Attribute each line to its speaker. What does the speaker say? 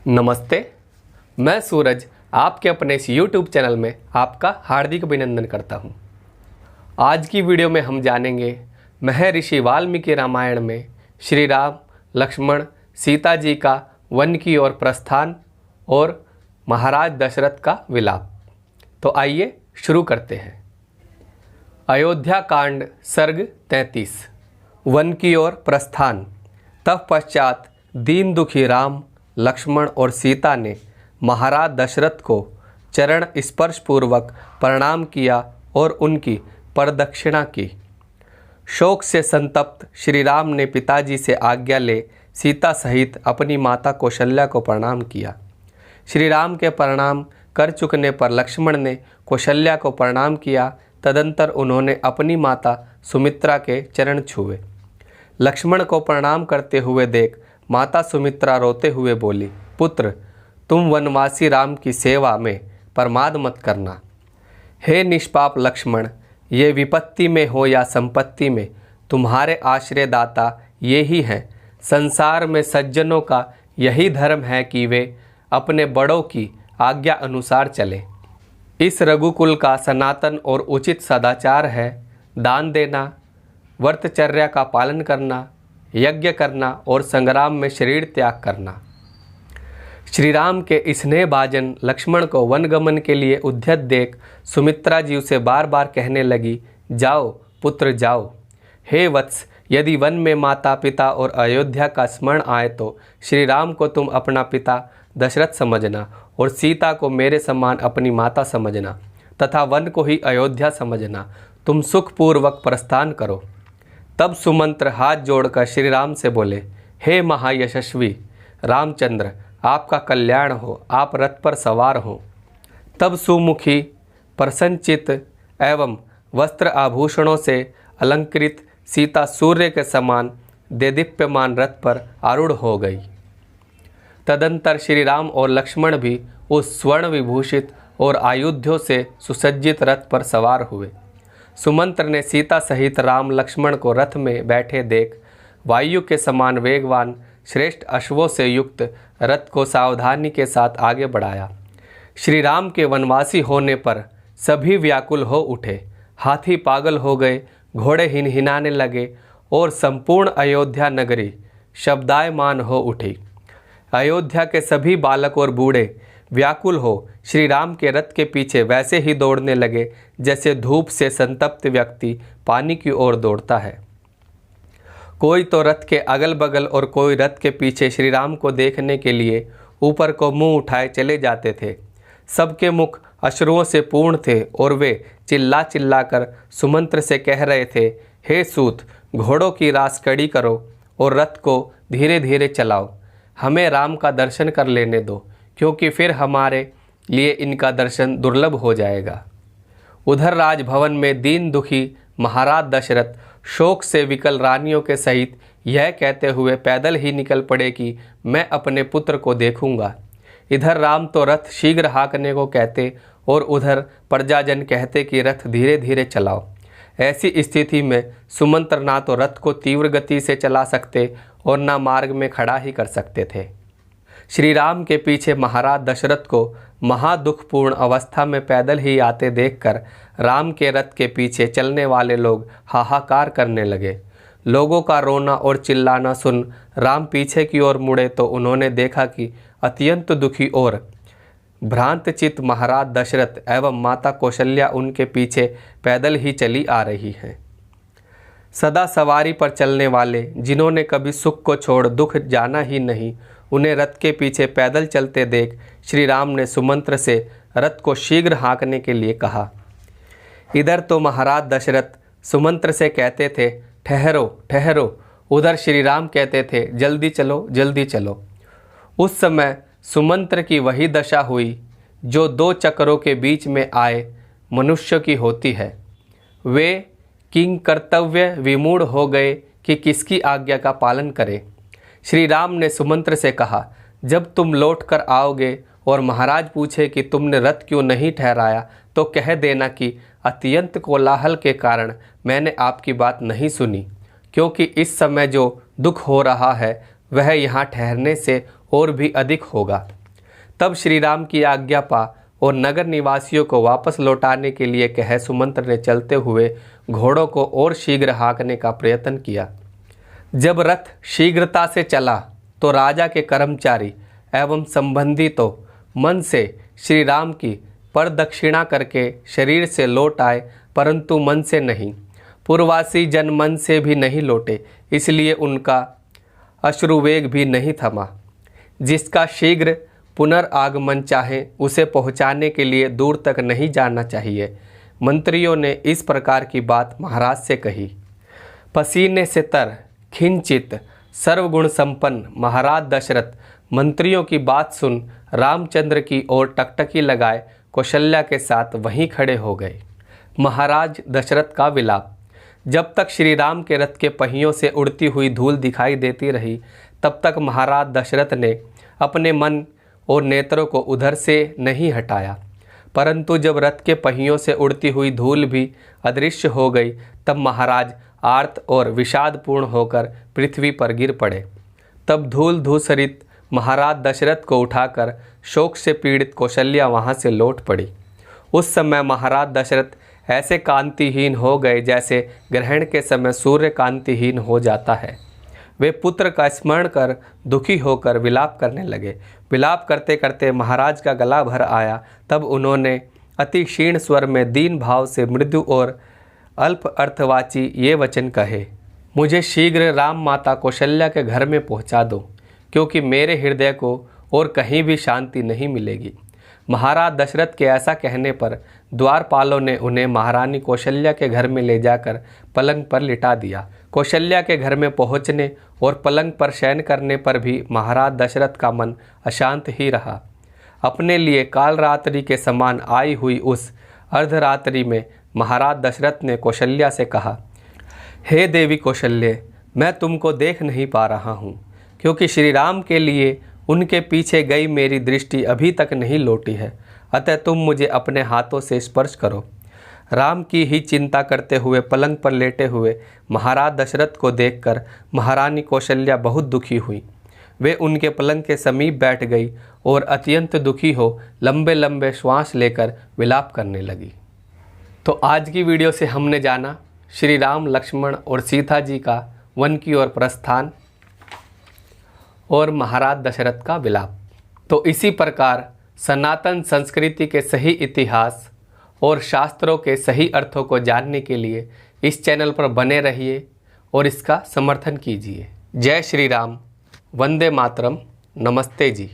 Speaker 1: नमस्ते, मैं सूरज आपके अपने इस YouTube चैनल में आपका हार्दिक अभिनंदन करता हूँ। आज की वीडियो में हम जानेंगे महर्षि वाल्मीकि रामायण में श्री राम, लक्ष्मण, सीता जी का वन की ओर प्रस्थान और महाराज दशरथ का विलाप। तो आइए शुरू करते हैं। अयोध्या कांड सर्ग 33। वन की ओर प्रस्थान। तत्पश्चात दीन दुखी राम, लक्ष्मण और सीता ने महाराज दशरथ को चरण स्पर्श पूर्वक प्रणाम किया और उनकी प्रदक्षिणा की। शोक से संतप्त श्री राम ने पिताजी से आज्ञा ले सीता सहित अपनी माता कौशल्या को प्रणाम किया। श्री राम के प्रणाम कर चुकने पर लक्ष्मण ने कौशल्या को प्रणाम किया। तदंतर उन्होंने अपनी माता सुमित्रा के चरण छुए। लक्ष्मण को प्रणाम करते हुए देख माता सुमित्रा रोते हुए बोली, पुत्र, तुम वनवासी राम की सेवा में प्रमाद मत करना। हे निष्पाप लक्ष्मण, ये विपत्ति में हो या संपत्ति में तुम्हारे आश्रयदाता ये ही हैं। संसार में सज्जनों का यही धर्म है कि वे अपने बड़ों की आज्ञा अनुसार चलें। इस रघुकुल का सनातन और उचित सदाचार है दान देना, व्रतचर्या का पालन करना, यज्ञ करना और संग्राम में शरीर त्याग करना। श्री राम के स्नेह भाजन लक्ष्मण को वनगमन के लिए उद्यत देख सुमित्रा जी उसे बार बार कहने लगी, जाओ पुत्र जाओ। हे वत्स, यदि वन में माता पिता और अयोध्या का स्मरण आए तो श्री राम को तुम अपना पिता दशरथ समझना और सीता को मेरे समान अपनी माता समझना तथा वन को ही अयोध्या समझना। तुम सुखपूर्वक प्रस्थान करो। तब सुमंत्र हाथ जोड़कर श्री राम से बोले, हे महायशस्वी रामचंद्र, आपका कल्याण हो, आप रथ पर सवार हो। तब सुमुखी प्रसन्नचित एवं वस्त्र आभूषणों से अलंकृत सीता सूर्य के समान देदीप्यमान रथ पर आरूढ़ हो गई। तदंतर श्री राम और लक्ष्मण भी उस स्वर्ण विभूषित और आयुधों से सुसज्जित रथ पर सवार हुए। सुमंत्र ने सीता सहित राम लक्ष्मण को रथ में बैठे देख वायु के समान वेगवान श्रेष्ठ अश्वों से युक्त रथ को सावधानी के साथ आगे बढ़ाया। श्री राम के वनवासी होने पर सभी व्याकुल हो उठे। हाथी पागल हो गए, घोड़े हिनहिनाने लगे और संपूर्ण अयोध्या नगरी शब्दायमान हो उठी। अयोध्या के सभी बालक और बूढ़े व्याकुल हो श्री राम के रथ के पीछे वैसे ही दौड़ने लगे जैसे धूप से संतप्त व्यक्ति पानी की ओर दौड़ता है। कोई तो रथ के अगल बगल और कोई रथ के पीछे श्री राम को देखने के लिए ऊपर को मुंह उठाए चले जाते थे। सबके मुख अश्रुओं से पूर्ण थे और वे चिल्ला चिल्ला कर सुमंत्र से कह रहे थे, हे सूत, घोड़ों की रास कड़ी करो और रथ को धीरे धीरे चलाओ। हमें राम का दर्शन कर लेने दो, क्योंकि फिर हमारे लिए इनका दर्शन दुर्लभ हो जाएगा। उधर राजभवन में दीन दुखी महाराज दशरथ शोक से विकल रानियों के सहित यह कहते हुए पैदल ही निकल पड़े कि मैं अपने पुत्र को देखूंगा। इधर राम तो रथ शीघ्र हाँकने को कहते और उधर प्रजाजन कहते कि रथ धीरे धीरे चलाओ। ऐसी स्थिति में सुमंत्र ना तो रथ को तीव्र गति से चला सकते और ना मार्ग में खड़ा ही कर सकते थे। श्री राम के पीछे महाराज दशरथ को महादुखपूर्ण अवस्था में पैदल ही आते देखकर राम के रथ के पीछे चलने वाले लोग हाहाकार करने लगे। लोगों का रोना और चिल्लाना सुन राम पीछे की ओर मुड़े तो उन्होंने देखा कि अत्यंत दुखी और भ्रांतचित्त महाराज दशरथ एवं माता कौशल्या उनके पीछे पैदल ही चली आ रही हैं। सदा सवारी पर चलने वाले, जिन्होंने कभी सुख को छोड़ दुख जाना ही नहीं, उन्हें रथ के पीछे पैदल चलते देख श्री राम ने सुमंत्र से रथ को शीघ्र हाँकने के लिए कहा। इधर तो महाराज दशरथ सुमंत्र से कहते थे, ठहरो ठहरो। उधर श्री राम कहते थे, जल्दी चलो जल्दी चलो। उस समय सुमंत्र की वही दशा हुई जो दो चक्रों के बीच में आए मनुष्य की होती है। वे किंग कर्तव्य विमूढ़ हो गए कि किसकी आज्ञा का पालन करें। श्री राम ने सुमंत्र से कहा, जब तुम लौट कर आओगे और महाराज पूछे कि तुमने रथ क्यों नहीं ठहराया तो कह देना कि अत्यंत कोलाहल के कारण मैंने आपकी बात नहीं सुनी, क्योंकि इस समय जो दुख हो रहा है वह यहाँ ठहरने से और भी अधिक होगा। तब श्री राम की आज्ञा पा और नगर निवासियों को वापस लौटाने के लिए कह सुमंत्र ने चलते हुए घोड़ों को और शीघ्र हाँकने का प्रयत्न किया। जब रथ शीघ्रता से चला तो राजा के कर्मचारी एवं संबंधी तो मन से श्री राम की प्रदक्षिणा करके शरीर से लौट आए, परंतु मन से नहीं। पूर्ववासी जन मन से भी नहीं लौटे, इसलिए उनका अश्रुवेग भी नहीं थमा। जिसका शीघ्र पुनर्आगमन चाहे उसे पहुंचाने के लिए दूर तक नहीं जाना चाहिए। मंत्रियों ने इस प्रकार की बात महाराज से कही। पसीने से तर खिंचित सर्वगुण संपन्न महाराज दशरथ मंत्रियों की बात सुन रामचंद्र की ओर टकटकी लगाए कौशल्या के साथ वहीं खड़े हो गए। महाराज दशरथ का विलाप। जब तक श्री राम के रथ के पहियों से उड़ती हुई धूल दिखाई देती रही, तब तक महाराज दशरथ ने अपने मन और नेत्रों को उधर से नहीं हटाया, परंतु जब रथ के पहियों से उड़ती हुई धूल भी अदृश्य हो गई, तब महाराज आर्त और विषादपूर्ण होकर पृथ्वी पर गिर पड़े। तब धूल धूसरित महाराज दशरथ को उठाकर शोक से पीड़ित कौशल्या वहाँ से लौट पड़ी। उस समय महाराज दशरथ ऐसे कांतिहीन हो गए जैसे ग्रहण के समय सूर्य कांतिहीन हो जाता है। वे पुत्र का स्मरण कर दुखी होकर विलाप करने लगे। विलाप करते करते महाराज का गला भर आया। तब उन्होंने अति क्षीण स्वर में दीन भाव से मृदु और अल्प अर्थवाची ये वचन कहे, मुझे शीघ्र राम माता कौशल्या के घर में पहुंचा दो, क्योंकि मेरे हृदय को और कहीं भी शांति नहीं मिलेगी। महाराज दशरथ के ऐसा कहने पर द्वारपालों ने उन्हें महारानी कौशल्या के घर में ले जाकर पलंग पर लिटा दिया। कौशल्या के घर में पहुंचने और पलंग पर शयन करने पर भी महाराज दशरथ का मन अशांत ही रहा। अपने लिए काल रात्रि के समान आई हुई उस अर्धरात्रि में महाराज दशरथ ने कौशल्या से कहा, हे देवी कौशल्य, मैं तुमको देख नहीं पा रहा हूँ, क्योंकि श्री राम के लिए उनके पीछे गई मेरी दृष्टि अभी तक नहीं लौटी है। अतः तुम मुझे अपने हाथों से स्पर्श करो। राम की ही चिंता करते हुए पलंग पर लेटे हुए महाराज दशरथ को देखकर महारानी कौशल्या बहुत दुखी हुई। वे उनके पलंग के समीप बैठ गई और अत्यंत दुखी हो लंबे लंबे श्वास लेकर विलाप करने लगी। तो आज की वीडियो से हमने जाना श्री राम, लक्ष्मण और सीता जी का वन की ओर प्रस्थान और महाराज दशरथ का विलाप। तो इसी प्रकार सनातन संस्कृति के सही इतिहास और शास्त्रों के सही अर्थों को जानने के लिए इस चैनल पर बने रहिए और इसका समर्थन कीजिए। जय श्री राम, वंदे मातरम, नमस्ते जी।